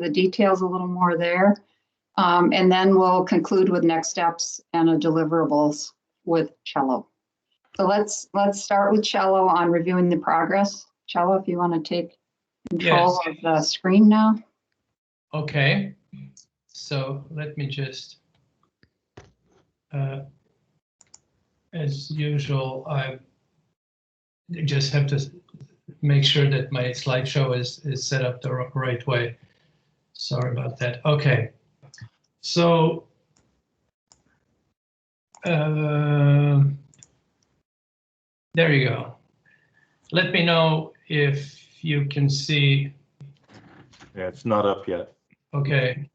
the details a little more there. And then we'll conclude with next steps and deliverables with Cello. So let's start with Cello on reviewing the progress. Cello, if you want to take control of the screen now. Okay, so let me just, as usual, I just have to make sure that my slideshow is set up the right way. Sorry about that. Okay, so there you go. Let me know if you can see. Yeah, it's not up yet. Okay.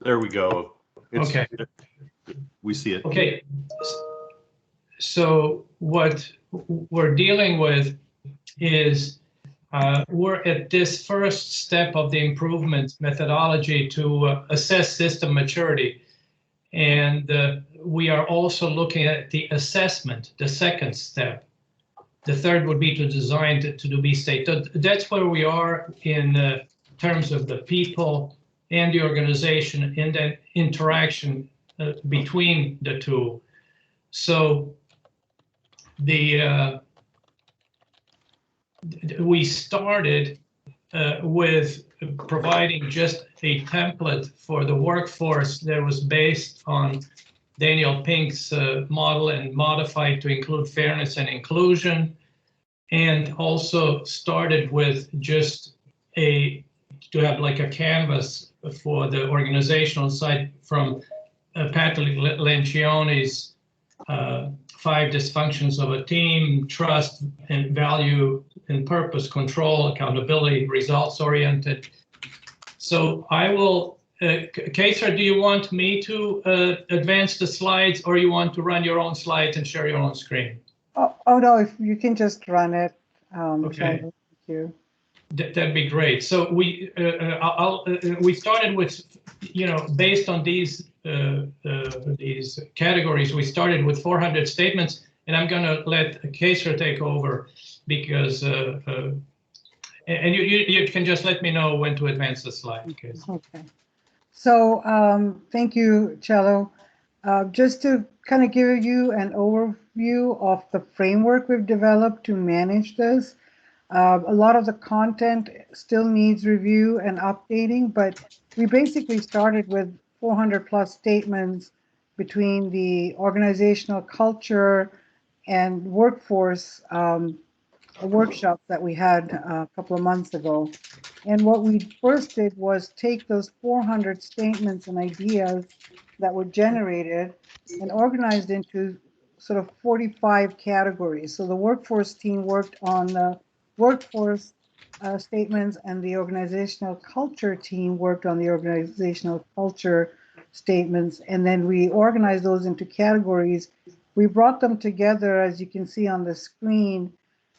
There we go. Okay. We see it. Okay. So what we're dealing with is we're at this first step of the improvement methodology to assess system maturity. And we are also looking at the assessment, the second step. The third would be to design to do B-state. That's where we are in terms of the people and the organization and the interaction between the two. So we started with providing just a template for the workforce that was based on Daniel Pink's model and modified to include fairness and inclusion, and also started with just to have like a canvas for the organizational side from Patrick Lencioni's 5 dysfunctions of a team: trust and value and purpose, control, accountability, results oriented. So I will, Kaysar, do you want me to advance the slides, or you want to run your own slides and share your own screen? Oh no, if you can just run it. Okay. Thank you. That'd be great. So we started with, based on these categories, we started with 400 statements, and I'm going to let Kaysar take over because, and you can just let me know when to advance the slide. Okay. So thank you, Cello. Just to kind of give you an overview of the framework we've developed to manage this. A lot of the content still needs review and updating, but we basically started with 400 plus statements between the organizational culture and workforce workshops that we had a couple of months ago. And what we first did was take those 400 statements and ideas that were generated and organized into sort of 45 categories. So the workforce team worked on the workforce statements, and the organizational culture team worked on the organizational culture statements, and then we organized those into categories. We brought them together, as you can see on the screen,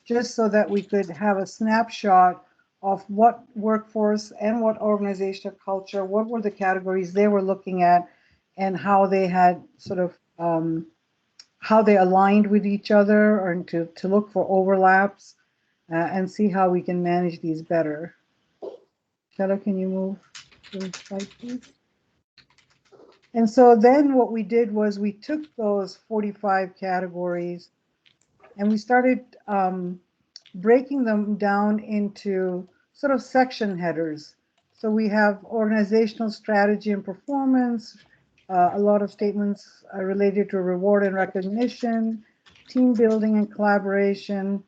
just so that we could have a snapshot of what workforce and what organizational culture, what were the categories they were looking at, and how they had sort of how they aligned with each other, or to look for overlaps and see how we can manage these better. Cello, can you move to the slide, please? And so then what we did was we took those 45 categories and we started breaking them down into sort of section headers. So we have organizational strategy and performance, a lot of statements are related to reward and recognition, team building and collaboration,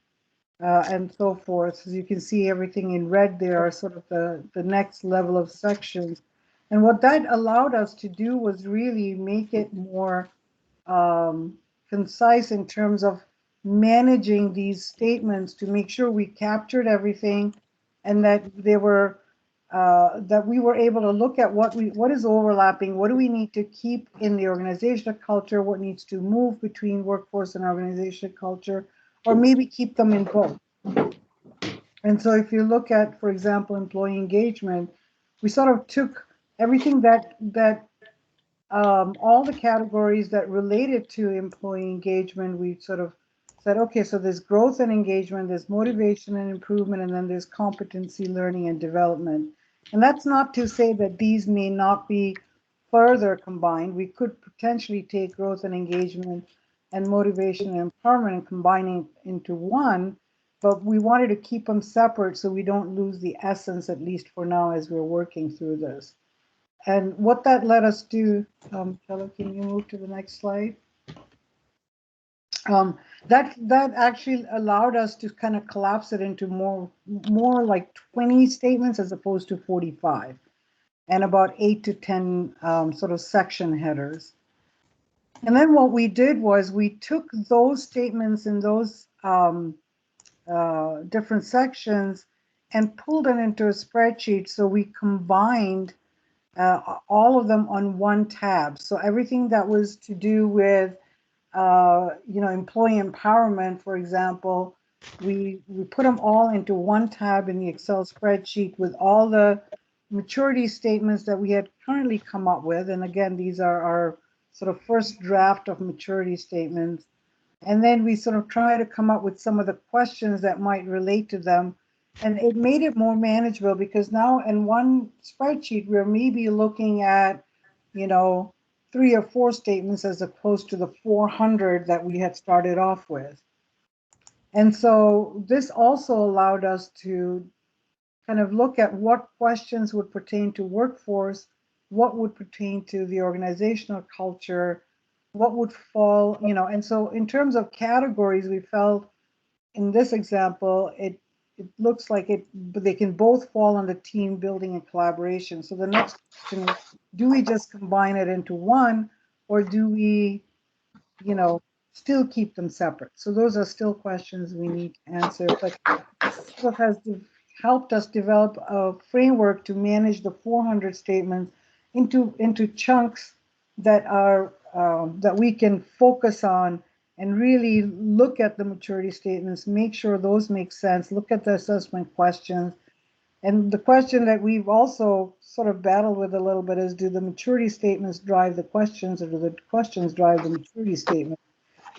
and so forth. As you can see, everything in red there are sort of the next level of sections. And what that allowed us to do was really make it more concise in terms of managing these statements to make sure we captured everything, and that they were that we were able to look at what is overlapping, what do we need to keep in the organizational culture, what needs to move between workforce and organizational culture, or maybe keep them in both. And so if you look at, for example, employee engagement, we sort of took everything that all the categories that related to employee engagement, we sort of said, okay, so there's growth and engagement, there's motivation and improvement, and then there's competency, learning, and development. And that's not to say that these may not be further combined. We could potentially take growth and engagement and motivation and empowerment and combining into one, but we wanted to keep them separate so we don't lose the essence, at least for now, as we're working through this. And what that let us do, Chelo, can you move to the next slide? That actually allowed us to kind of collapse it into more like 20 statements as opposed to 45, and about 8 to 10 sort of section headers. And then what we did was we took those statements in those different sections and pulled it into a spreadsheet. So we combined all of them on one tab. So everything that was to do with employee empowerment, for example, we put them all into one tab in the Excel spreadsheet with all the maturity statements that we had currently come up with. And again, these are our sort of first draft of maturity statements. And then we sort of try to come up with some of the questions that might relate to them. And it made it more manageable because now in one spreadsheet, we're maybe looking at, 3 or 4 statements as opposed to the 400 that we had started off with. And so this also allowed us to kind of look at what questions would pertain to workforce, what would pertain to the organizational culture, what would fall, and so in terms of categories, we felt in this example, it looks like but they can both fall under team building and collaboration. So the next question is, do we just combine it into one, or do we, still keep them separate? So those are still questions we need to answer, but this has helped us develop a framework to manage the 400 statements into chunks that are that we can focus on and really look at the maturity statements, make sure those make sense, look at the assessment questions. And the question that we've also sort of battled with a little bit is, do the maturity statements drive the questions, or do the questions drive the maturity statement?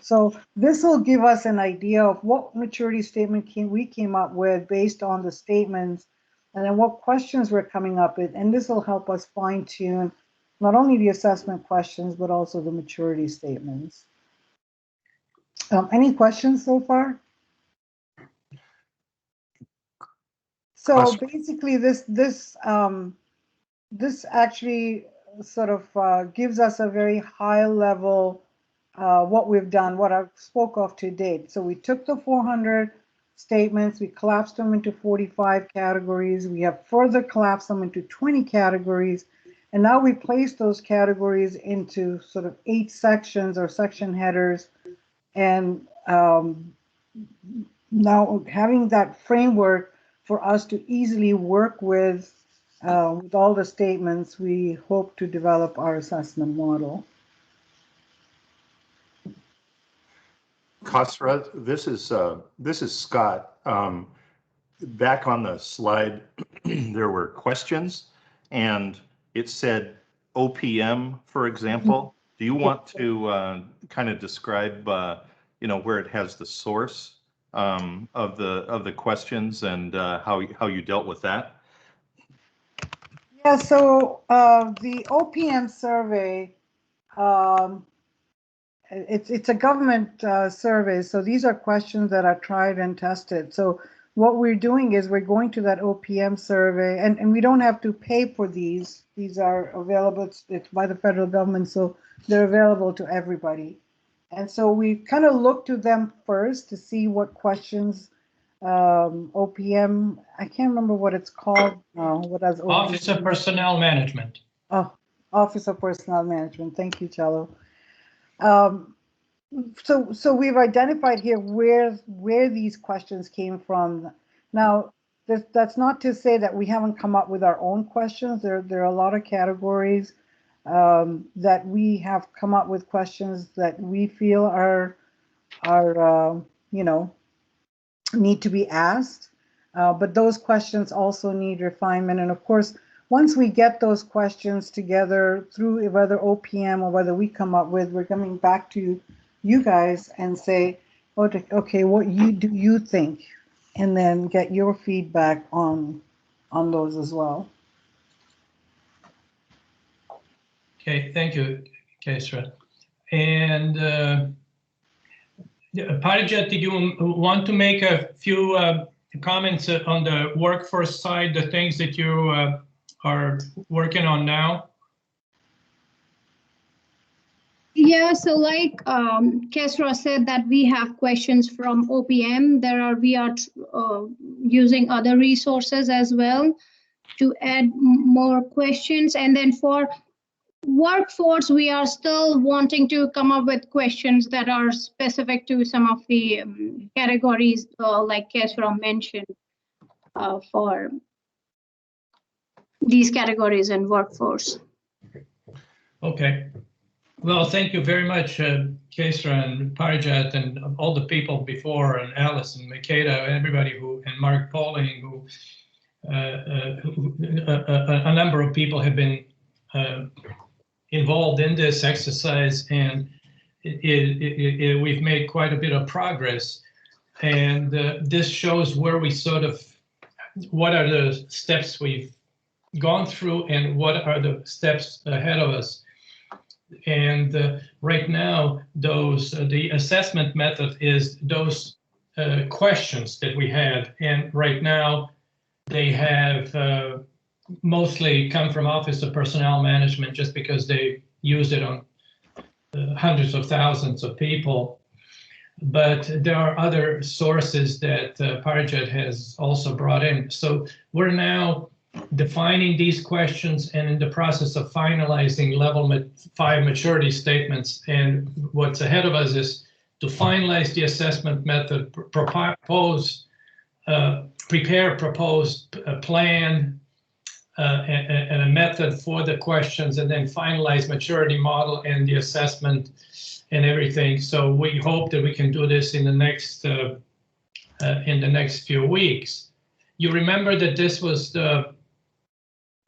So this will give us an idea of what maturity statement we came up with based on the statements, and then what questions we're coming up with. And this will help us fine tune not only the assessment questions, but also the maturity statements. Any questions so far? So basically, this actually sort of gives us a very high level what we've done, what I spoke of to date. So we took the 400 statements, we collapsed them into 45 categories. We have further collapsed them into 20 categories. And now we place those categories into sort of 8 sections or section headers. And now having that framework for us to easily work with all the statements, we hope to develop our assessment model. Khosrow, this is Scott. Back on the slide, there were questions, and it said OPM, for example. Do you want to kind of describe, where it has the source of the questions and how you dealt with that? Yeah. So the OPM survey. It's a government survey, so these are questions that are tried and tested. So what we're doing is we're going to that OPM survey, and we don't have to pay for these. These are available, it's by the federal government, so they're available to everybody. And so we kind of look to them first to see what questions OPM, I can't remember what it's called now. What does OPM? Office of Personnel Management. Oh, Office of Personnel Management. Thank you, Chelo. So we've identified here where these questions came from. Now, that's not to say that we haven't come up with our own questions. There are a lot of categories that we have come up with questions that we feel are need to be asked. But those questions also need refinement. And of course, once we get those questions together through whether OPM or whether we come up with, we're coming back to you guys and say, okay, what do you think? And then get your feedback on those as well. Okay, thank you, Kesra. And Parijat, did you want to make a few comments on the workforce side, the things that you are working on now? Yeah, so like Kesra said that we have questions from OPM. We are using other resources as well to add more questions. And then for workforce, we are still wanting to come up with questions that are specific to some of the categories like Kesra mentioned for these categories in workforce. Okay. Well, thank you very much, Kesra and Parijat and all the people before, and Alice and Makeda, and everybody and Mark Pauling, who a number of people have been involved in this exercise, and we've made quite a bit of progress. And this shows where we what are the steps we've gone through and what are the steps ahead of us. And right now, the assessment method is those questions that we had. And right now, they have mostly come from Office of Personnel Management, just because they used it on hundreds of thousands of people. But there are other sources that Parijat has also brought in. So we're now defining these questions and in the process of finalizing level 5 maturity statements. And what's ahead of us is to finalize the assessment method, prepare proposed plan and a method for the questions, and then finalize maturity model and the assessment and everything. So we hope that we can do this in the next few weeks. You remember that this was the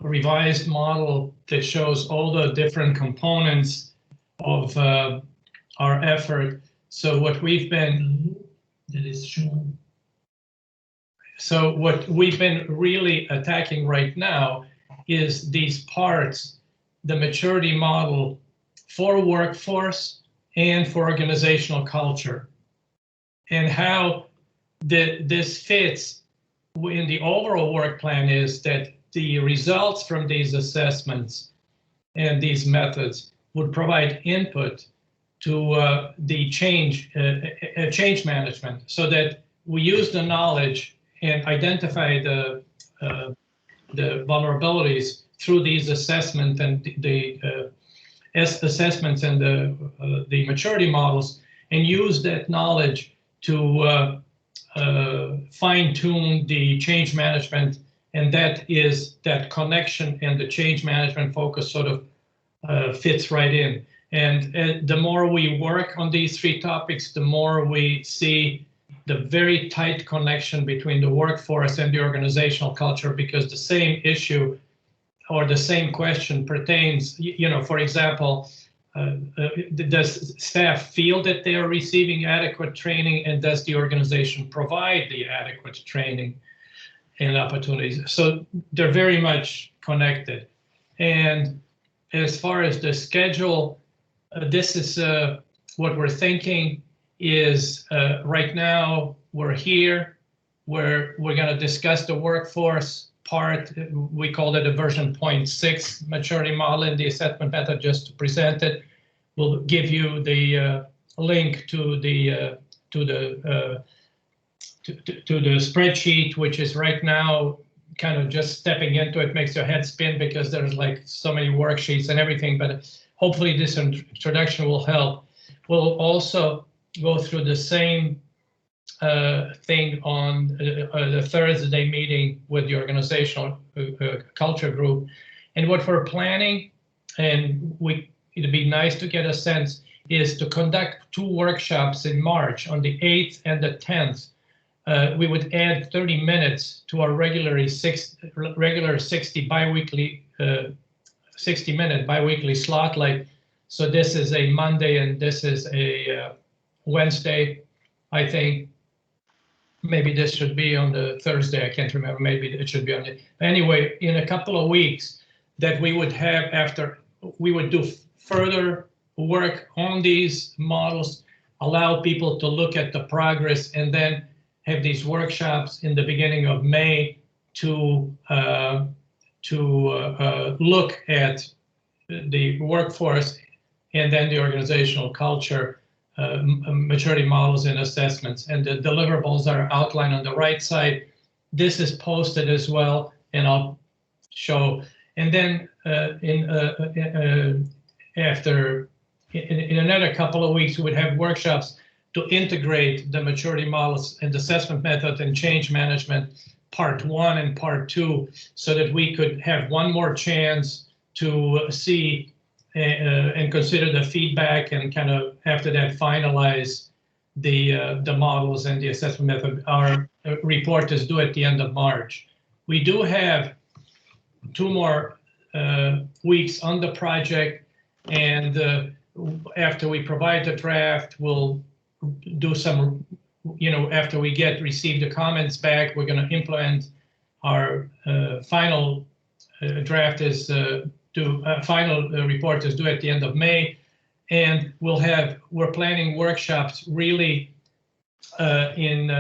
revised model that shows all the different components of our effort. So what we've been really attacking right now is these parts, the maturity model for workforce and for organizational culture, and how this fits in the overall work plan is that the results from these assessments and these methods would provide input to the change management, so that we use the knowledge and identify the vulnerabilities through these assessments and the assessments and the maturity models, and use that knowledge to fine-tune the change management. And that connection and the change management focus sort of fits right in. And the more we work on these 3 topics, the more we see the very tight connection between the workforce and the organizational culture, because the same issue or the same question pertains, for example, does staff feel that they are receiving adequate training, and does the organization provide the adequate training and opportunities? So they're very much connected. And as far as the schedule, this is what we're thinking is right now we're here, where we're going to discuss the workforce part. We called it a version 0.6 maturity model in the assessment method, just to present it. We'll give you the link to the spreadsheet, which is right now kind of just stepping into it, makes your head spin because there's like so many worksheets and everything, but hopefully this introduction will help. We'll also go through the same thing on the Thursday meeting with the organizational culture group. And what we're planning, and it'd be nice to get a sense, is to conduct 2 workshops in March on the 8th and the 10th. We would add 30 minutes to our regular 60 biweekly 60-minute biweekly slot. So this is a Monday and this is a Wednesday, I think. Maybe this should be on the Thursday. I can't remember. Maybe it should be on it. Anyway, in a couple of weeks, that we would have, after we would do further work on these models, allow people to look at the progress, and then have these workshops in the beginning of May to look at the workforce and then the organizational culture, maturity models and assessments. And the deliverables are outlined on the right side. This is posted as well, and I'll show. And then in another couple of weeks, we would have workshops to integrate the maturity models and assessment method and change management part 1 and part 2, so that we could have one more chance to see and consider the feedback, and kind of after that finalize the models and the assessment method. Our report is due at the end of March. We do have 2 more weeks on the project, and after we provide the draft, we'll do some, after we receive the comments back, we're going to implement our final draft is final report is due at the end of May, and we're planning workshops really in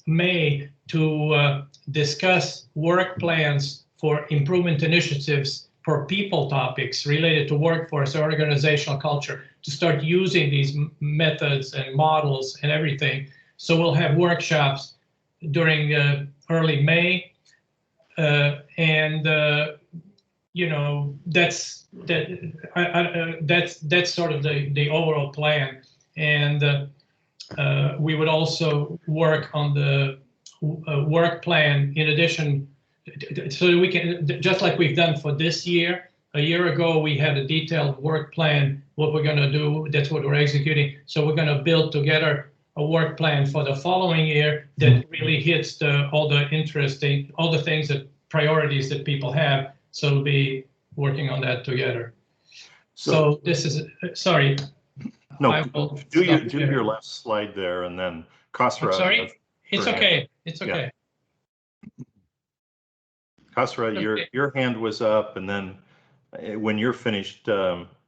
May to discuss work plans for improvement initiatives for people topics related to workforce or organizational culture, to start using these methods and models and everything. So we'll have workshops during early May, and that's sort of the overall plan. And we would also work on the work plan in addition, so that we can, just like we've done for this year. A year ago, we had a detailed work plan, what we're going to do. That's what we're executing. So we're going to build together a work plan for the following year that really hits all the things, that priorities that people have. So we'll be working on that together. So this is, sorry. No, do your last slide there, and then Khosrow. Sorry, it's okay. It's okay. Yeah. Khosrow, your hand was up, and then when you're finished,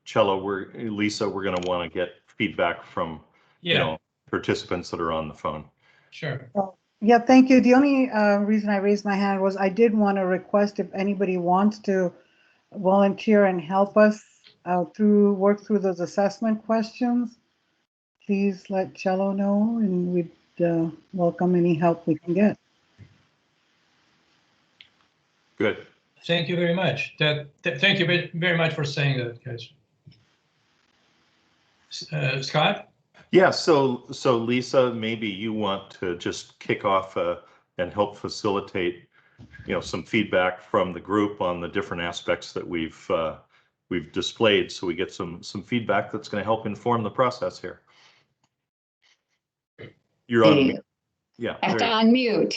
Cello, Lisa, we're going to want to get feedback from participants that are on the phone. Sure. Yeah, thank you. The only reason I raised my hand was I did want to request, if anybody wants to volunteer and help us work through those assessment questions, please let Cello know, and we'd welcome any help we can get. Good. Thank you very much. Thank you very much for saying that, guys. Scott? Yeah, so Lisa, maybe you want to just kick off and help facilitate, some feedback from the group on the different aspects that we've displayed, so we get some feedback that's going to help inform the process here. You're on mute. Yeah. I have to unmute.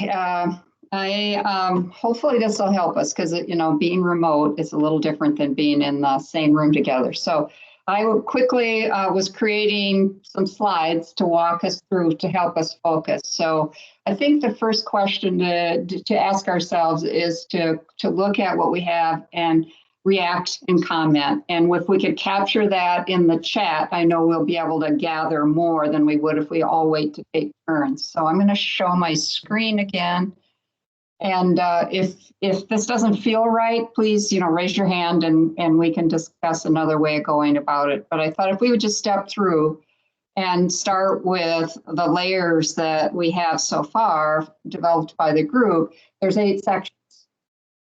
Hopefully this will help us, because being remote is a little different than being in the same room together. So I quickly was creating some slides to walk us through to help us focus. So I think the first question to ask ourselves is to look at what we have and react and comment. And if we could capture that in the chat, I know we'll be able to gather more than we would if we all wait to take turns. So I'm going to show my screen again. And if this doesn't feel right, please, raise your hand and we can discuss another way of going about it. But I thought if we would just step through and start with the layers that we have so far developed by the group, there's 8 sections.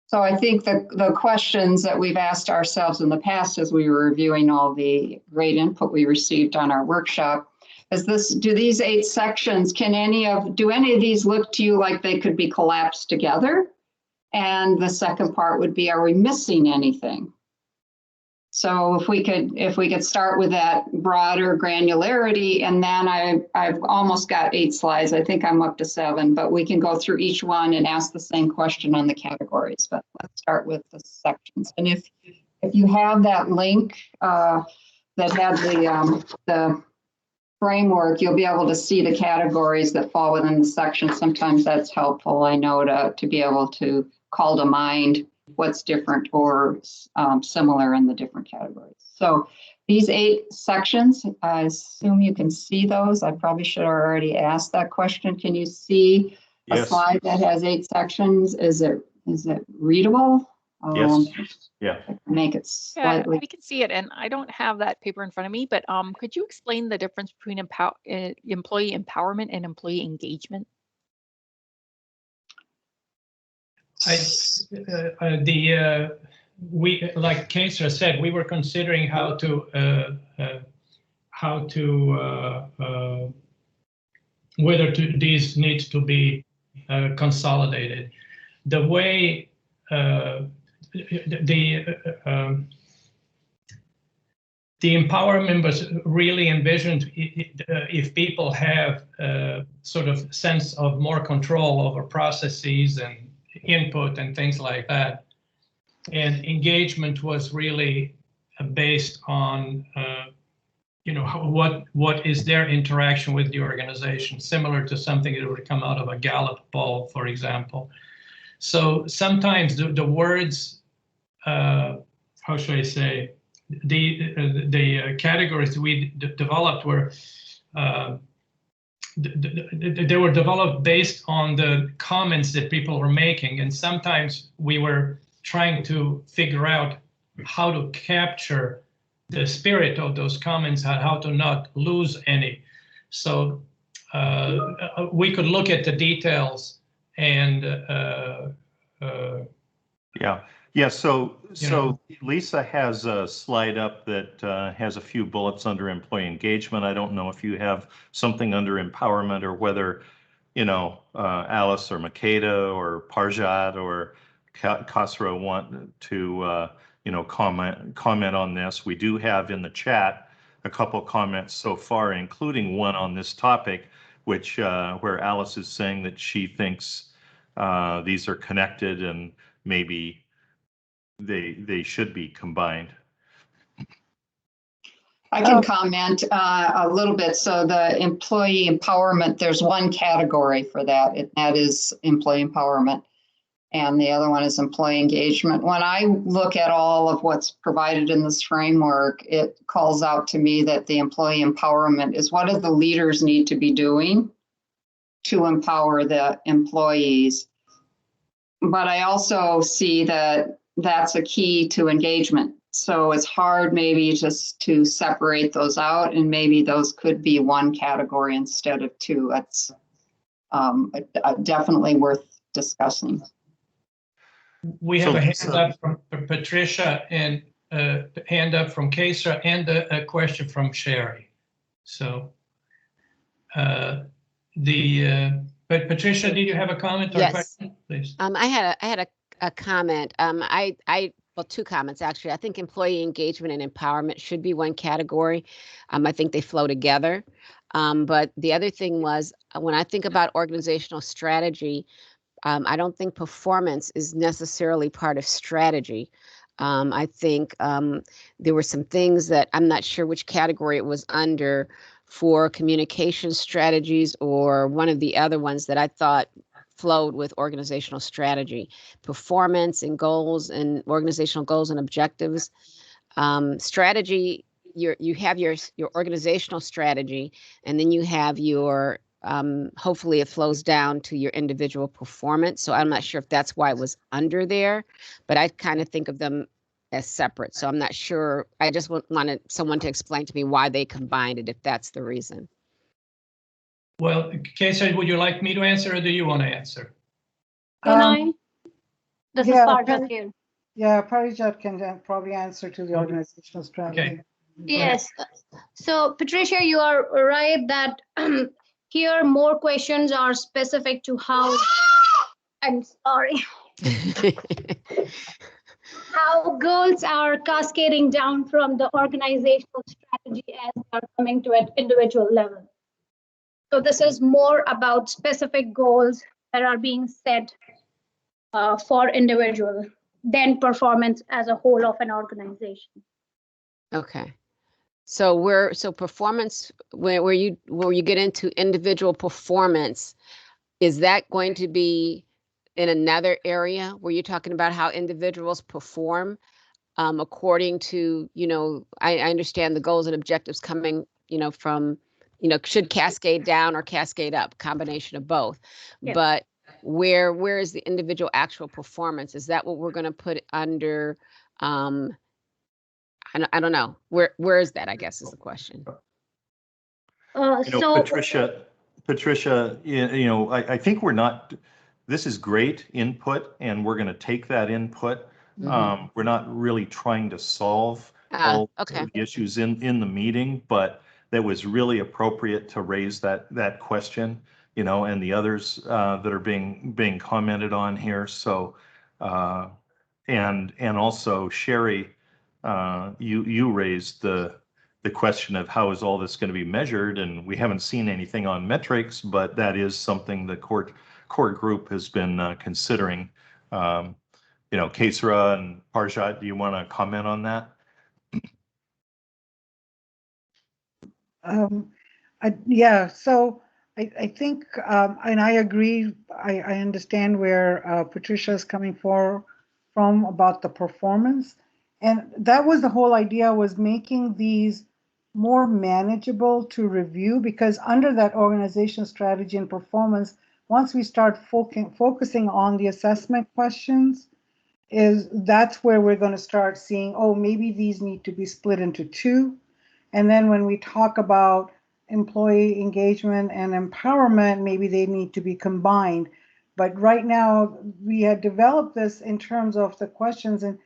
So I think the questions that we've asked ourselves in the past as we were reviewing all the great input we received on our workshop, do these 8 sections, do any of these look to you like they could be collapsed together? And the second part would be, are we missing anything? So if we could start with that broader granularity, and then I've almost got 8 slides. I think I'm up to 7, but we can go through each one and ask the same question on the categories. But let's start with the sections. And if you have that link that had the framework, you'll be able to see the categories that fall within the section. Sometimes that's helpful, I know, to be able to call to mind what's different or similar in the different categories. So these 8 sections, I assume you can see those. I probably should have already asked that question. Can you see a Yes. slide that has 8 sections? Is it readable? Yes. Yeah. Make it Yeah, slightly. we can see it, and I don't have that paper in front of me, but could you explain the difference between employee empowerment and employee engagement? We, like Keisha said, we were considering whether these need to be consolidated. The way the empowerment was really envisioned if people have sort of sense of more control over processes and input and things like that. And engagement was really based on, what is their interaction with the organization, similar to something that would come out of a Gallup poll, for example. So sometimes the words, how should I say, the categories we developed were they were developed based on the comments that people were making, and sometimes we were trying to figure out how to capture the spirit of those comments and how to not lose any. So we could look at the details and Yeah. So Lisa has a slide up that has a few bullets under employee engagement. I don't know if you have something under empowerment, or whether, Alice or Makeda or Parjat or Khosrow want to, comment on this. We do have in the chat a couple comments so far, including one on this topic, which where Alice is saying that she thinks these are connected and maybe they should be combined. I can comment a little bit. So the employee empowerment, there's one category for that, and that is employee empowerment. And the other one is employee engagement. When I look at all of what's provided in this framework, it calls out to me that the employee empowerment is what do the leaders need to be doing to empower the employees. But I also see that that's a key to engagement. So it's hard maybe just to separate those out, and maybe those could be one category instead of 2. That's definitely worth discussing. We have a hand up from Patricia and a hand up from Keisha and a question from Sherry. So but Patricia, did you have a comment or Yes. question, please? I had a comment. Well, 2 comments actually. I think employee engagement and empowerment should be one category. I think they flow together. But the other thing was, when I think about organizational strategy, I don't think performance is necessarily part of strategy. I think there were some things that I'm not sure which category it was under for communication strategies, or one of the other ones that I thought flowed with organizational strategy, performance and goals and organizational goals and objectives. Strategy, you have your organizational strategy, and then you have your hopefully it flows down to your individual performance. So I'm not sure if that's why it was under there, but I kind of think of them as separate. So I'm not sure. I just wanted someone to explain to me why they combined it, if that's the reason. Well, Keisha, would you like me to answer, or do you want to answer? Can I? This is Parjat here. Yeah, Parijat can probably answer to the organizational strategy. Okay. Yes. So Patricia, you are right that here more questions are specific to how, I'm sorry, how goals are cascading down from the organizational strategy as they are coming to an individual level. So this is more about specific goals that are being set for individual than performance as a whole of an organization. Okay. So performance, where you get into individual performance, is that going to be in another area where you're talking about how individuals perform according to, I understand the goals and objectives coming, from, should cascade down or cascade up, combination of both. Yeah. But where is the individual actual performance? Is that what we're going to put under? I don't know. Where is that, I guess, is the question. Patricia, I think this is great input, and we're going to take that input. Mhm. We're not really trying to solve all Okay. of the issues in the meeting, but that was really appropriate to raise that question, and the others that are being commented on here. So, and also Sherry, you raised the question of how is all this going to be measured, and we haven't seen anything on metrics, but that is something the core group has been considering. Kesra and Parjat, do you want to comment on that? Yeah, so I think, and I agree, I understand where Patricia is coming from about the performance. And that was the whole idea, was making these more manageable to review, because under that organization strategy and performance, once we start focusing on the assessment questions, that's where we're going to start seeing, oh, maybe these need to be split into two. And then when we talk about employee engagement and empowerment, maybe they need to be combined. But right now, we had developed this in terms of the questions. And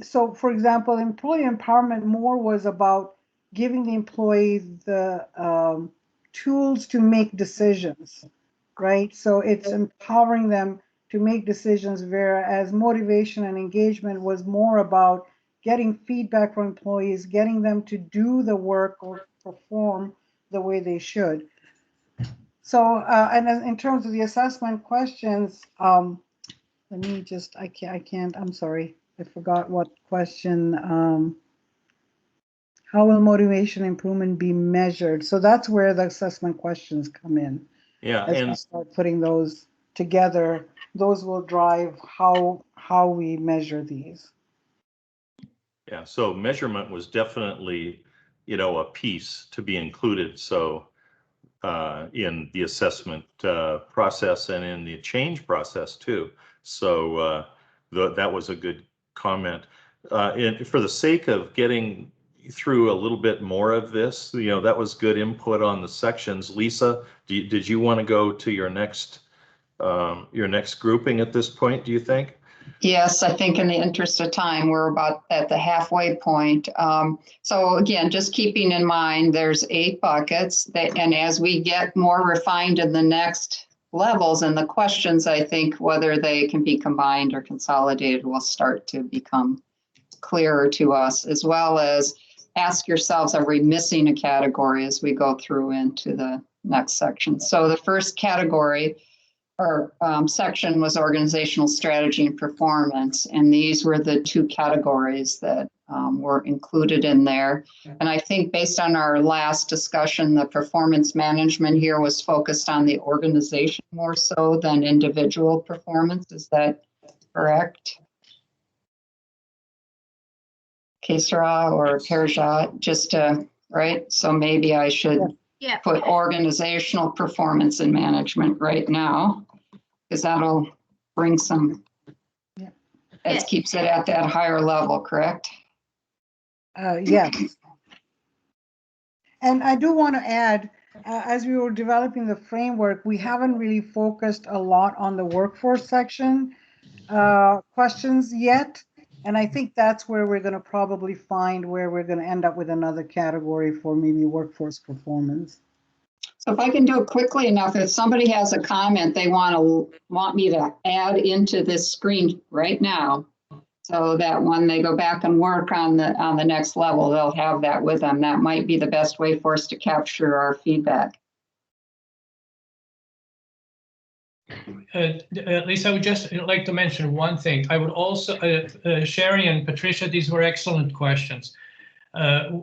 so, for example, employee empowerment more was about giving the employee the tools to make decisions, right? So it's empowering them to make decisions, whereas motivation and engagement was more about getting feedback from employees, getting them to do the work or perform the way they should. So, and in terms of the assessment questions, let me just, I can't, I'm sorry, I forgot what question. How will motivation improvement be measured? So that's where the assessment questions come in. Yeah, As we start putting those together, those will drive how we measure these. Yeah, so measurement was definitely, a piece to be included. So in the assessment process and in the change process too. So that was a good comment. And for the sake of getting through a little bit more of this, that was good input on the sections. Lisa, did you want to go to your next grouping at this point, do you think? Yes, I think in the interest of time, we're about at the halfway point. So again, just keeping in mind, there's 8 buckets, and as we get more refined in the next levels and the questions, I think whether they can be combined or consolidated will start to become clearer to us, as well as ask yourselves, are we missing a category as we go through into the next section? So the first category or section was organizational strategy and performance. And these were the 2 categories that were included in there. And I think based on our last discussion, the performance management here was focused on the organization more so than individual performance. Is that correct? Kesra or Parjat, just right? So maybe I should put organizational performance and management right now, because that'll bring some, it keeps it at that higher level, correct? Yes. And I do want to add, as we were developing the framework, we haven't really focused a lot on the workforce section questions yet. And I think that's where we're going to probably find where we're going to end up with another category for maybe workforce performance. So if I can do it quickly enough, if somebody has a comment they want me to add into this screen right now, so that when they go back and work on the next level, they'll have that with them. That might be the best way for us to capture our feedback. Lisa, I would just like to mention one thing. I would also, Sherry and Patricia, these were excellent questions.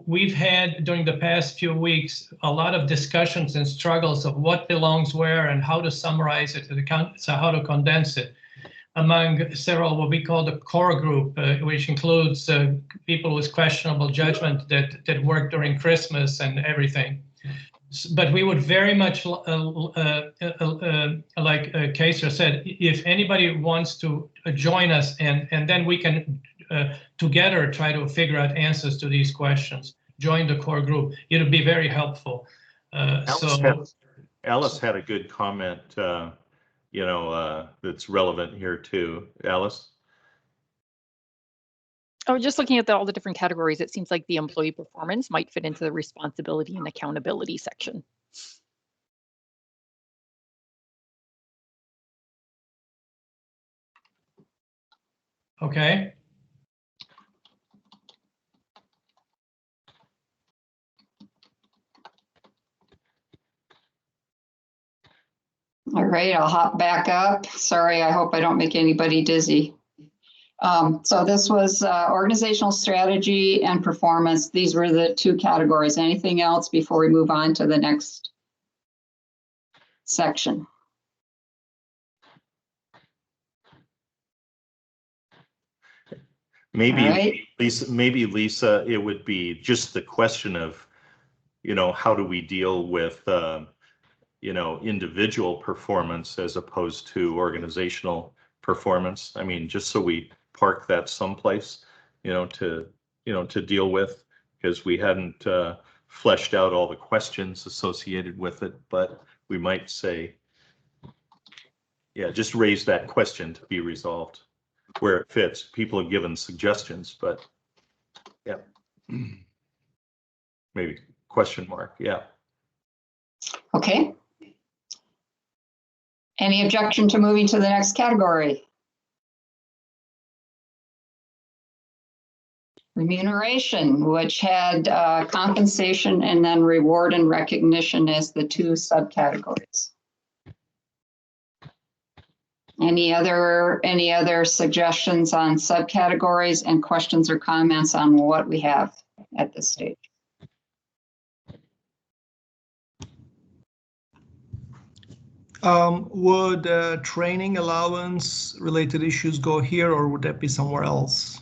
We've had during the past few weeks a lot of discussions and struggles of what belongs where and how to summarize it, so how to condense it. among several what we call the core group, which includes people with questionable judgment that work during Christmas and everything. But we would very much, like Kaysra said, if anybody wants to join us, and then we can together try to figure out answers to these questions, join the core group. It'll be very helpful. Alice had a good comment, that's relevant here too. Alice? Oh, just looking at all the different categories, it seems like the employee performance might fit into the responsibility and accountability section. Okay. All right, I'll hop back up. Sorry, I hope I don't make anybody dizzy. So this was organizational strategy and performance. These were the two categories. Anything else before we move on to the next section? Maybe, right. Lisa, it would be just the question of, how do we deal with, individual performance as opposed to organizational performance? I mean, just so we park that someplace, to deal with, because we hadn't fleshed out all the questions associated with it, but we might say, yeah, just raise that question to be resolved where it fits. People have given suggestions, but yeah, maybe question mark. Yeah. Okay. Any objection to moving to the next category? Remuneration, which had compensation and then reward and recognition as the two subcategories. Any other suggestions on subcategories and questions or comments on what we have at this stage? Would training allowance related issues go here, or would that be somewhere else?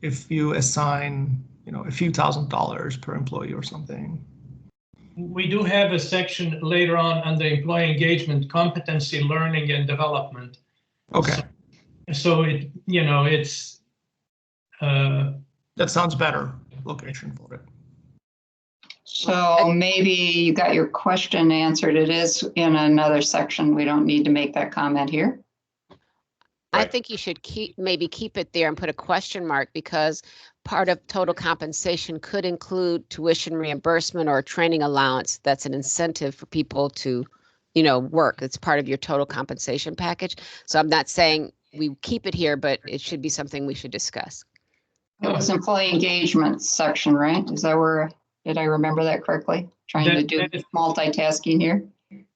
If you assign, a few $1,000s per employee or something. We do have a section later on under employee engagement, competency, learning, and development. Okay. So it's. That sounds better location for it. So maybe you got your question answered. It is in another section. We don't need to make that comment here. I think you should maybe keep it there and put a question mark, because part of total compensation could include tuition reimbursement or training allowance. That's an incentive for people to, work. It's part of your total compensation package. So I'm not saying we keep it here, but it should be something we should discuss. It was employee engagement section, right? Is that where, did I remember that correctly? Trying to do multitasking here.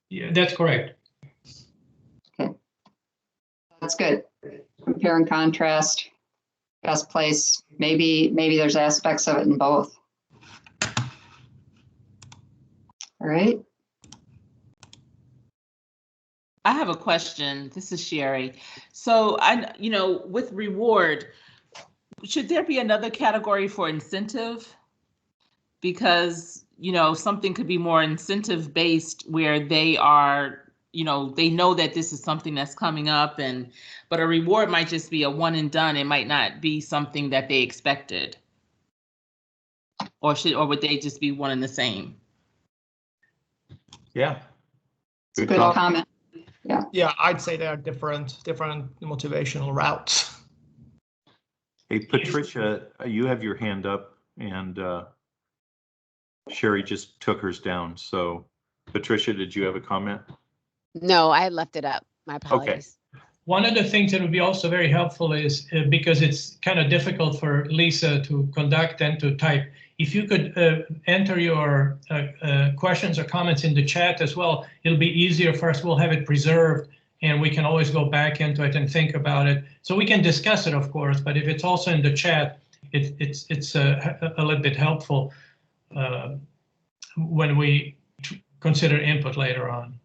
Yeah, that's correct. Okay. That's good. Compare and contrast, best place. Maybe there's aspects of it in both. All right. I have a question. This is Sherry. So with reward, should there be another category for incentive? Because, something could be more incentive based where they are, they know that this is something that's coming up, but a reward might just be a one and done. It might not be something that they expected. Or would they just be one and the same? Yeah. Good comment. Yeah, I'd say there are different motivational routes. Hey, Patricia, you have your hand up, and Sherry just took hers down. So, Patricia, did you have a comment? No, I left it up. My apologies. Okay. One of the things that would be also very helpful is because it's kind of difficult for Lisa to conduct and to type. If you could enter your questions or comments in the chat as well, it'll be easier for us. We'll have it preserved and we can always go back into it and think about it. So we can discuss it, of course, but if it's also in the chat, it's a little bit helpful when we consider input later on.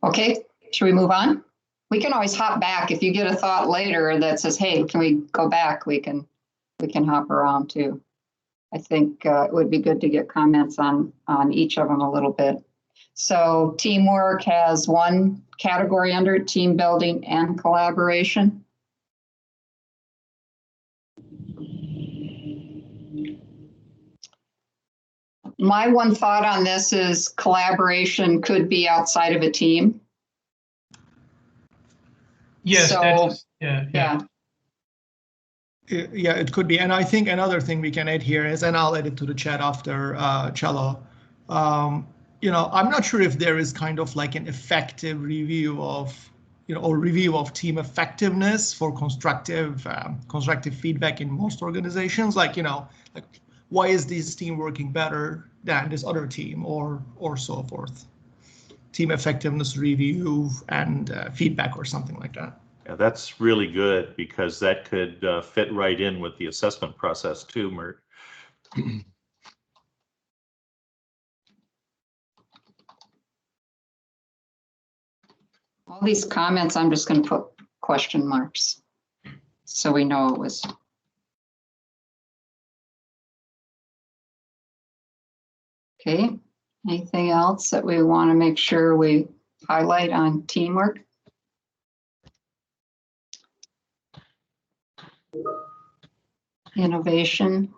Okay, should we move on? We can always hop back. If you get a thought later that says, hey, can we go back? We can hop around too. I think it would be good to get comments on each of them a little bit. So teamwork has one category under it, team building and collaboration. My one thought on this is collaboration could be outside of a team. Yes, So, that's, yeah. Yeah, it could be. And I think another thing we can add here is, and I'll add it to the chat after Cello. I'm not sure if there is kind of like an effective review of, or review of team effectiveness for constructive feedback in most organizations. Like why is this team working better than this other team, or so forth. Team effectiveness review and feedback or something like that. Yeah, that's really good because that could fit right in with the assessment process too, Mert. All these comments, I'm just going to put question marks so we know it was. Okay, anything else that we want to make sure we highlight on teamwork? Innovation.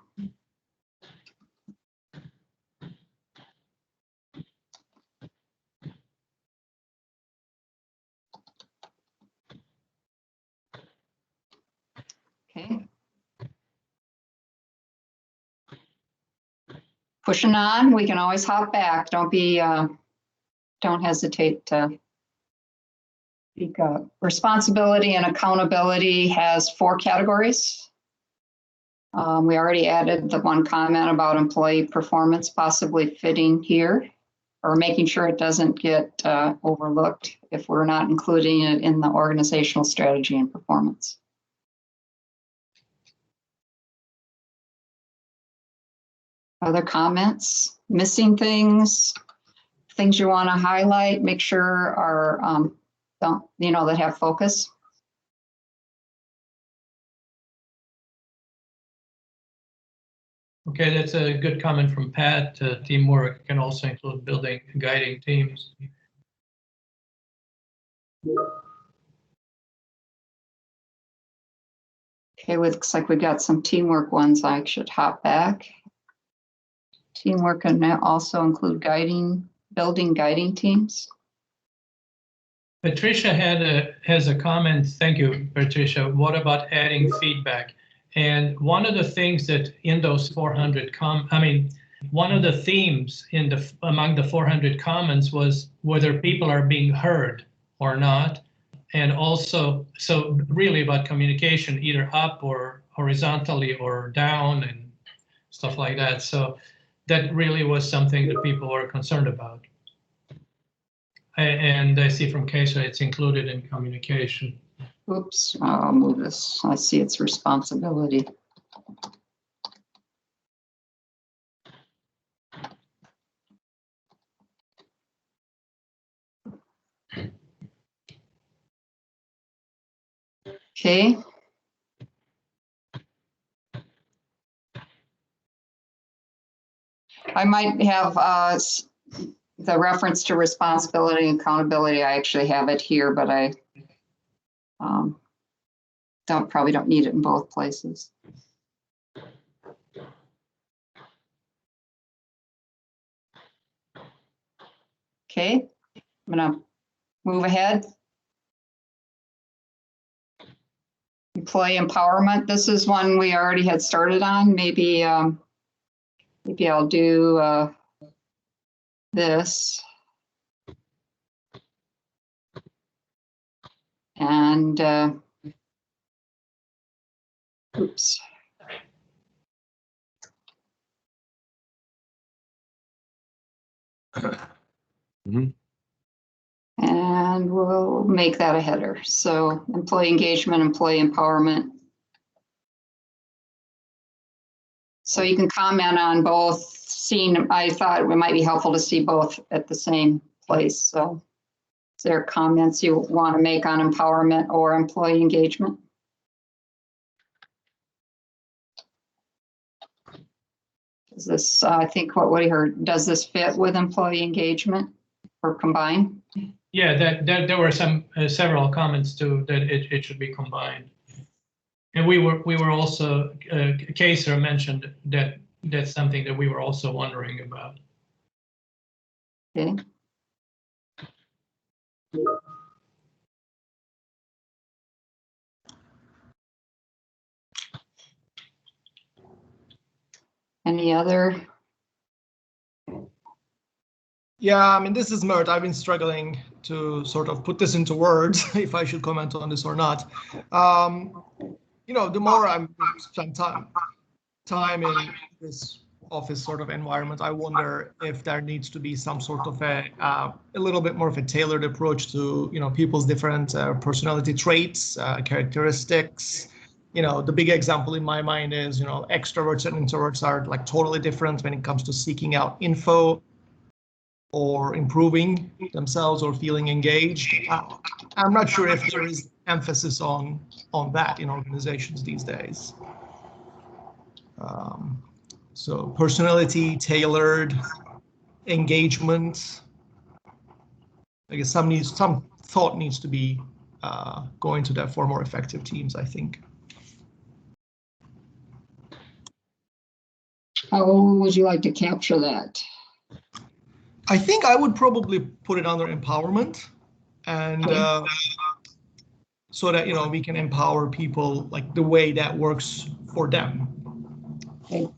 Okay. Pushing on, we can always hop back. Don't hesitate to speak up. Responsibility and accountability has 4 categories. We already added the one comment about employee performance possibly fitting here, or making sure it doesn't get overlooked if we're not including it in the organizational strategy and performance. Other comments, missing things you want to highlight, make sure are, that have focus. Okay, that's a good comment from Pat. Teamwork can also include building and guiding teams. Okay, looks like we got some teamwork ones. I should hop back. Teamwork can also include building guiding teams. Patricia has a comment. Thank you, Patricia. What about adding feedback? And one of the things that in those 400 one of the themes among the 400 comments was whether people are being heard or not. And also, so really about communication, either up or horizontally or down and stuff like that. So that really was something that people were concerned about. And I see from Kesha, it's included in communication. Oops, I'll move this. I see its responsibility. Okay. I might have the reference to responsibility and accountability. I actually have it here, but I probably don't need it in both places. Okay, I'm gonna move ahead. Employee empowerment. This is one we already had started on. Maybe I'll do this. And oops. Mm-hmm. And we'll make that a header. So employee engagement, employee empowerment. So you can comment on both. I thought it might be helpful to see both at the same place. So there comments you want to make on empowerment or employee engagement? Is this, I think what we heard, does this fit with employee engagement or combine? Yeah, there were several comments too that it should be combined. And we were also, Kaser mentioned that that's something that we were also wondering about. Okay. Any other? Yeah, I mean, this is Mert. I've been struggling to sort of put this into words, if I should comment on this or not. You know, the more I'm spend time in this office sort of environment, I wonder if there needs to be some sort of a little bit more of a tailored approach to, you know, people's different personality traits, characteristics. You know, the big example in my mind is, you know, extroverts and introverts are like totally different when it comes to seeking out info or improving themselves or feeling engaged. I'm not sure if there is emphasis on that in organizations these days. So personality, tailored engagement. I guess some thought needs to be going to that for more effective teams, I think. How would you like to capture that? I think I would probably put it under empowerment, and so that, you know, we can empower people like the way that works for them. Okay.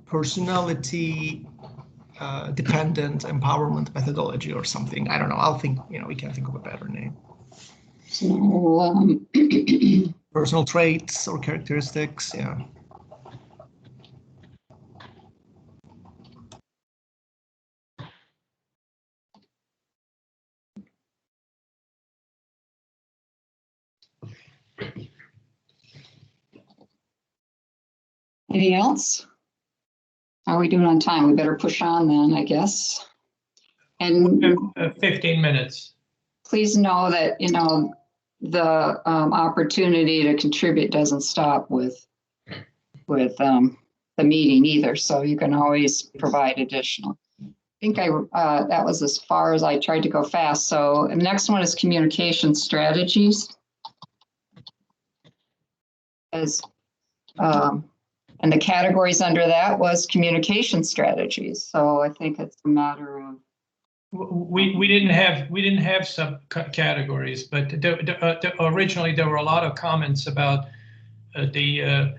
Personality dependent empowerment methodology or something. I don't know. I'll think, you know, we can think of a better name. So, Personal traits or characteristics. Yeah. anything else? How are we doing on time? We better push on then, I guess. And 15 minutes. please know that, you know, the opportunity to contribute doesn't stop with the meeting either. So you can always provide additional. I think that was as far as I tried to go fast. So the next one is communication strategies. And the categories under that was communication strategies. So I think it's a matter of. We didn't have subcategories, but originally there were a lot of comments about the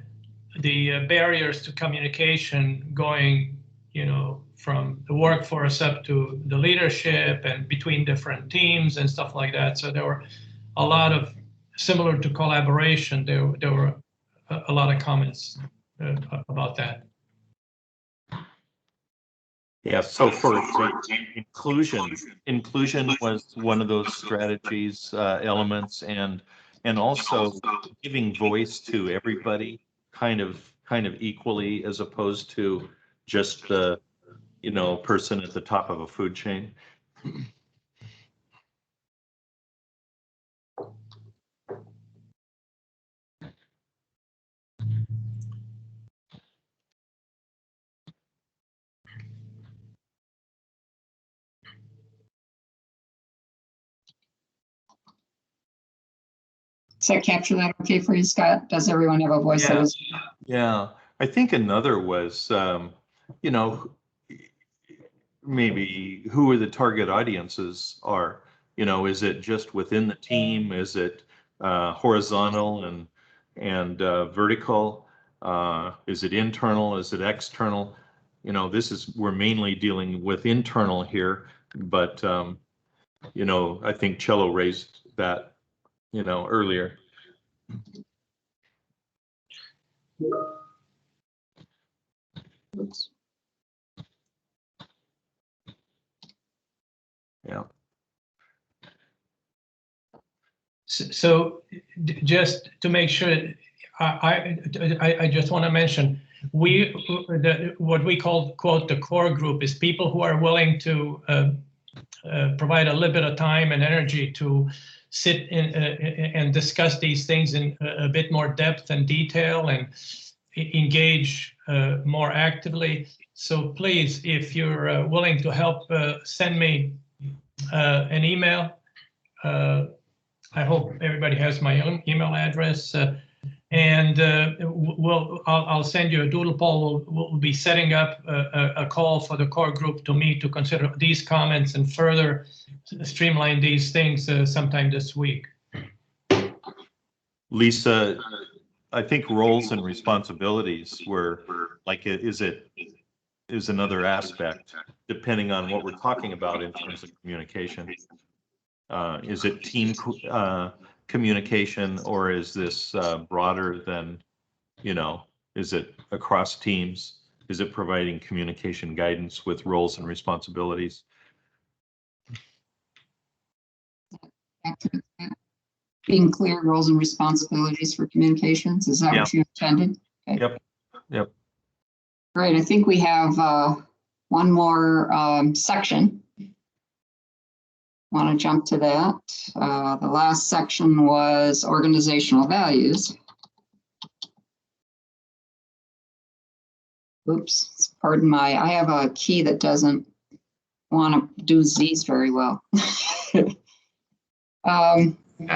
barriers to communication going, you know, from the workforce up to the leadership and between different teams and stuff like that. So there were a lot of, similar to collaboration, there were a lot of comments about that. Yeah, so for example, inclusion was one of those strategies, elements, and also giving voice to everybody kind of equally, as opposed to just the, you know, person at the top of a food chain. Does that capture that okay for you, Scott? Does everyone have a voice that is? Yeah, I think another was, you know, maybe who are the target audiences are, you know, is it just within the team? Is it horizontal and vertical? Is it internal? Is it external? You know, we're mainly dealing with internal here, but, you know, I think Cello raised that, you know, earlier. Oops. Yeah. So just to make sure, I just want to mention, what we call, quote, the core group is people who are willing to provide a little bit of time and energy to sit in and discuss these things in a bit more depth and detail and engage more actively. So please, if you're willing to help, send me an email. I hope everybody has my own email address. And I'll send you a doodle poll. We'll be setting up a call for the core group to meet to consider these comments and further streamline these things sometime this week. Lisa, I think roles and responsibilities were like, is another aspect, depending on what we're talking about in terms of communication. Is it team communication, or is this broader than, is it across teams? Is it providing communication guidance with roles and responsibilities? Being clear roles and responsibilities for communications, is that what you intended? Okay. Yep. Great, I think we have one more section. Want to jump to that. The last section was organizational values. Oops, pardon I have a key that doesn't want to do Z's very well.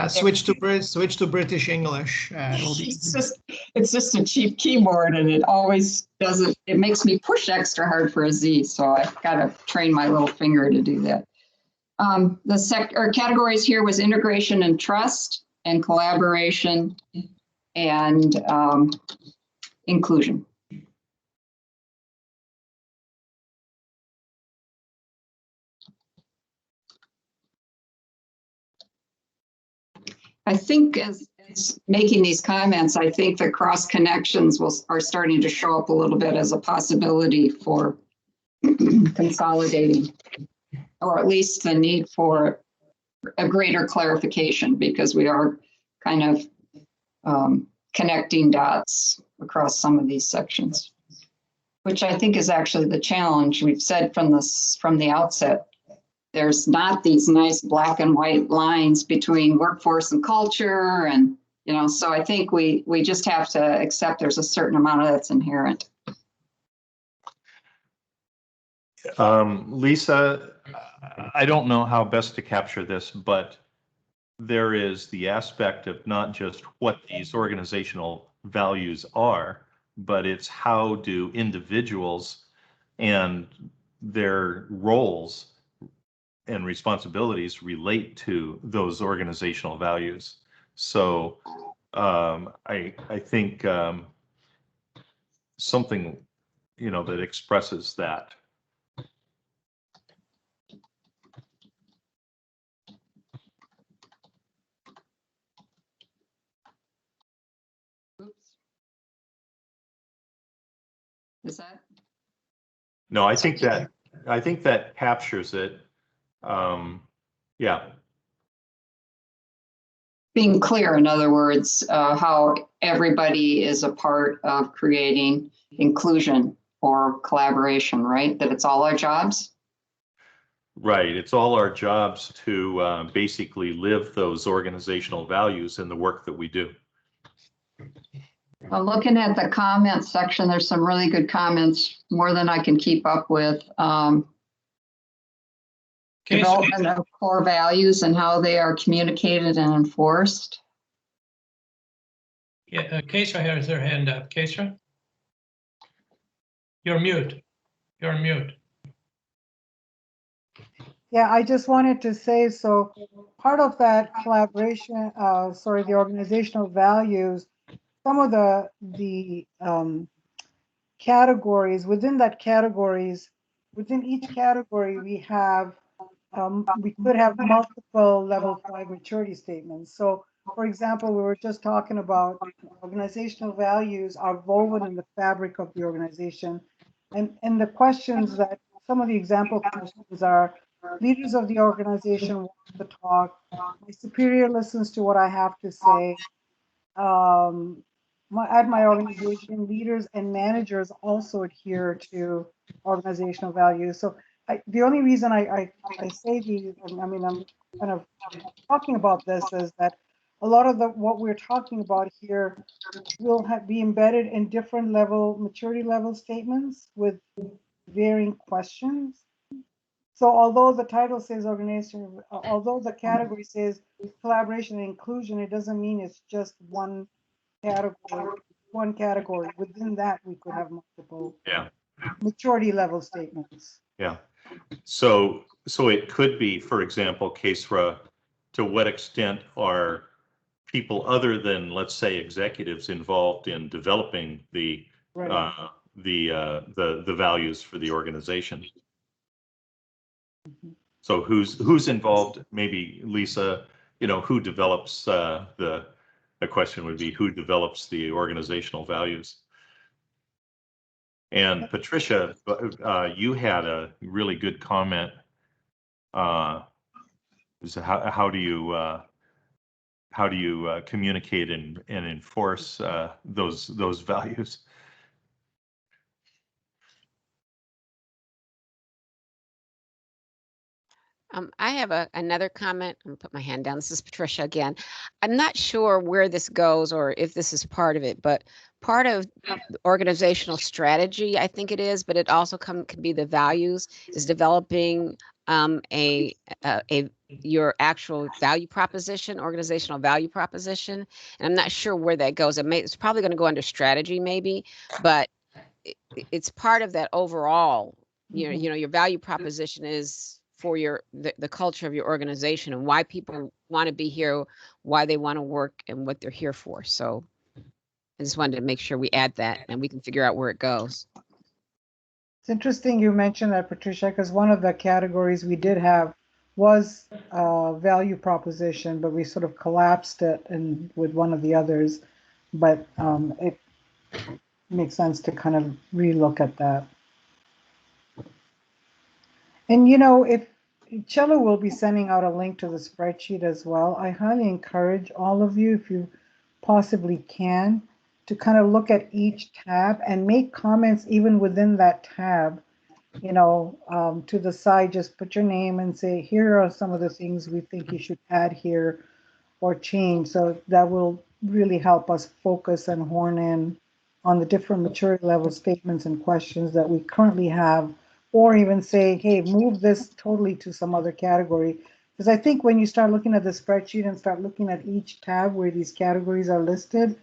Switch to British English. It's just a cheap keyboard, and it always doesn't. It makes me push extra hard for a Z, so I've got to train my little finger to do that. The categories here was integration and trust, and collaboration, and inclusion. I think as making these comments, I think the cross connections are starting to show up a little bit as a possibility for consolidating, or at least the need for a greater clarification, because we are kind of connecting dots across some of these sections, which I think is actually the challenge. We've said from the outset, there's not these nice black and white lines between workforce and culture, and so I think we just have to accept there's a certain amount of that's inherent. Lisa, I don't know how best to capture this, but there is the aspect of not just what these organizational values are, but it's how do individuals and their roles and responsibilities relate to those organizational values. So I think something that expresses that. Oops. Is that? No, I think that captures it. Yeah. Being clear, in other words, how everybody is a part of creating inclusion or collaboration, right? That it's all our jobs. Right. It's all our jobs to basically live those organizational values in the work that we do. Well, looking at the comments section, there's some really good comments, more than I can keep up with. Development of core values and how they are communicated and enforced. Yeah, Keisha has her hand up. Keisha? You're mute. You're mute. Yeah, I just wanted to say, so part of that collaboration, the organizational values, some of the categories, within each category, we could have multiple level 5 maturity statements. So for example, we were just talking about organizational values are woven in the fabric of the organization. And the questions that some of the example questions are, leaders of the organization want to talk, my superior listens to what I have to say. At my organization, leaders and managers also adhere to organizational values. So the only reason I say these, and I mean, I'm kind of talking about this is that a lot of what we're talking about here will be embedded in different maturity level statements with varying questions. So although the title says organization, although the category says collaboration and inclusion, it doesn't mean it's just one category. Within that, we could have multiple maturity level statements. Yeah. So it could be, for example, Kesra, to what extent are people other than, let's say, executives involved in developing the values for the organization? So who's involved? Maybe Lisa, who develops the question would be who develops the organizational values? And Patricia, you had a really good comment. So how do you communicate and enforce those values? I have another comment. I'm gonna put my hand down. This is Patricia again. I'm not sure where this goes or if this is part of it, but part of organizational strategy, I think it is, but it also can be the values, is developing your actual value proposition, organizational value proposition. And I'm not sure where that goes. It's probably going to go under strategy maybe, but it's part of that overall. Your value proposition is for the culture of your organization and why people want to be here, why they want to work, and what they're here for. So I just wanted to make sure we add that and we can figure out where it goes. It's interesting you mentioned that, Patricia, because one of the categories we did have was value proposition, but we sort of collapsed it with one of the others. But it makes sense to kind of relook at that. And if Cello will be sending out a link to the spreadsheet as well, I highly encourage all of you, if you possibly can, to kind of look at each tab and make comments even within that tab, to the side, just put your name and say, here are some of the things we think you should add here or change. So that will really help us focus and hone in on the different maturity level statements and questions that we currently have, or even say, hey, move this totally to some other category. Because I think when you start looking at the spreadsheet and start looking at each tab where these categories are listed,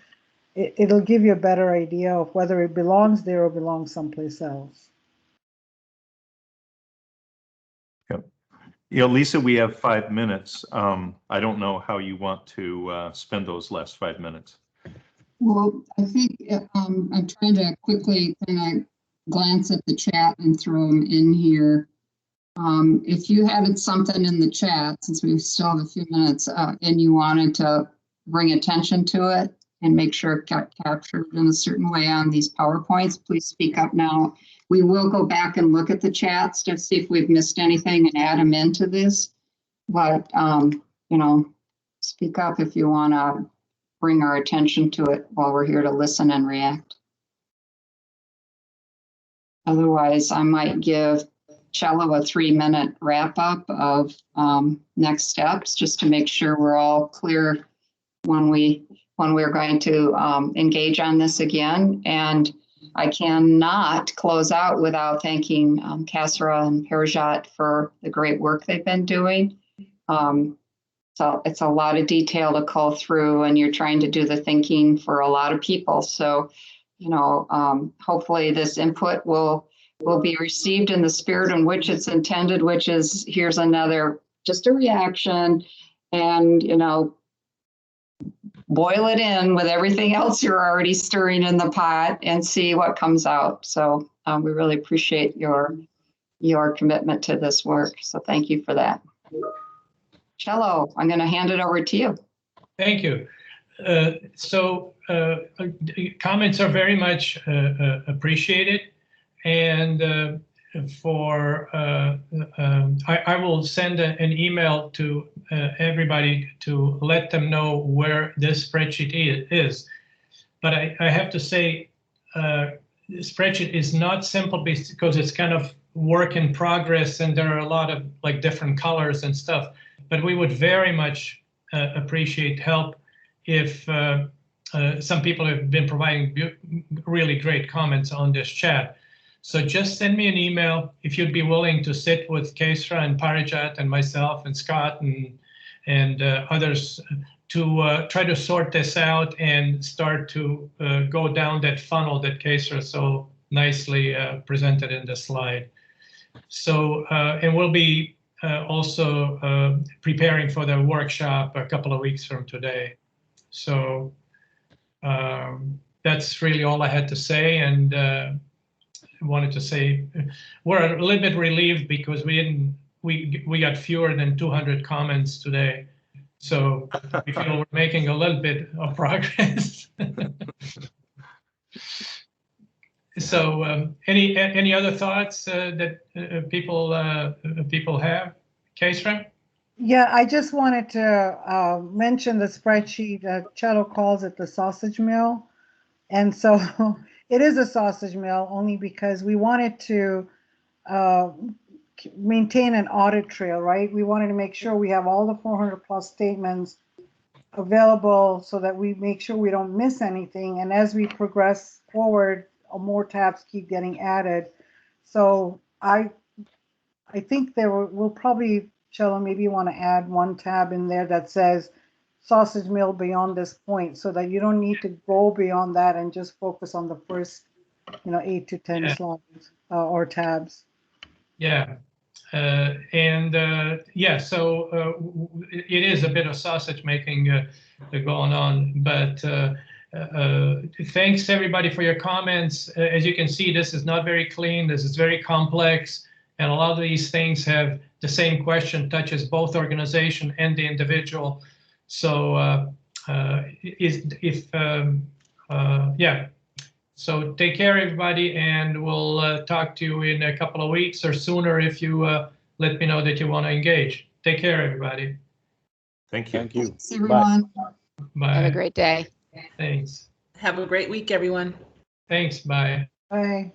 it'll give you a better idea of whether it belongs there or belongs someplace else. Yep. Lisa, we have 5 minutes. I don't know how you want to spend those last 5 minutes. Well, I think I'm trying to quickly kind of glance at the chat and throw them in here. If you had something in the chat, since we still have a few minutes, and you wanted to bring attention to it and make sure it got captured in a certain way on these PowerPoints, please speak up now. We will go back and look at the chats to see if we've missed anything and add them into this. But, speak up if you want to bring our attention to it while we're here to listen and react. Otherwise, I might give Cello a 3-minute wrap up of next steps, just to make sure we're all clear when we're going to engage on this again. And I cannot close out without thanking Kesra and Parajat for the great work they've been doing. So it's a lot of detail to cull through, and you're trying to do the thinking for a lot of people. So, hopefully this input will be received in the spirit in which it's intended, which is, here's just a reaction, and, boil it in with everything else you're already stirring in the pot and see what comes out. So we really appreciate your commitment to this work. So thank you for that. Cello, I'm going to hand it over to you. Thank you. Comments are very much appreciated, and I will send an email to everybody to let them know where this spreadsheet is. But I have to say, the spreadsheet is not simple because it's kind of work in progress, and there are a lot of like different colors and stuff. But we would very much appreciate help if some people have been providing really great comments on this chat. So just send me an email if you'd be willing to sit with Kesra and Parijat and myself and Scott and others to try to sort this out and start to go down that funnel that Kesra so nicely presented in the slide. So, and we'll be also preparing for the workshop a couple of weeks from today. So that's really all I had to say, and wanted to say we're a little bit relieved because we got fewer than 200 comments today. So we feel we're making a little bit of progress. So any other thoughts that people have? Kesra? Yeah, I just wanted to mention the spreadsheet. Cello calls it the sausage mill. And so it is a sausage mill only because we wanted to maintain an audit trail, right? We wanted to make sure we have all the 400 plus statements available so that we make sure we don't miss anything. And as we progress forward, more tabs keep getting added. So I think we'll probably, Cello, maybe you want to add one tab in there that says sausage mill beyond this point, so that you don't need to go beyond that and just focus on the first, 8 to 10 slides or tabs. Yeah. Yeah, so it is a bit of sausage making going on, but thanks everybody for your comments. As you can see, this is not very clean. This is very complex, and a lot of these things have the same question, touches both organization and the individual. So yeah. So take care, everybody, and we'll talk to you in a couple of weeks or sooner if you let me know that you want to engage. Take care, everybody. Thank you. Thank you. Thanks, everyone. Bye. Have a great day. Thanks. Have a great week, everyone. Thanks. Bye. Bye.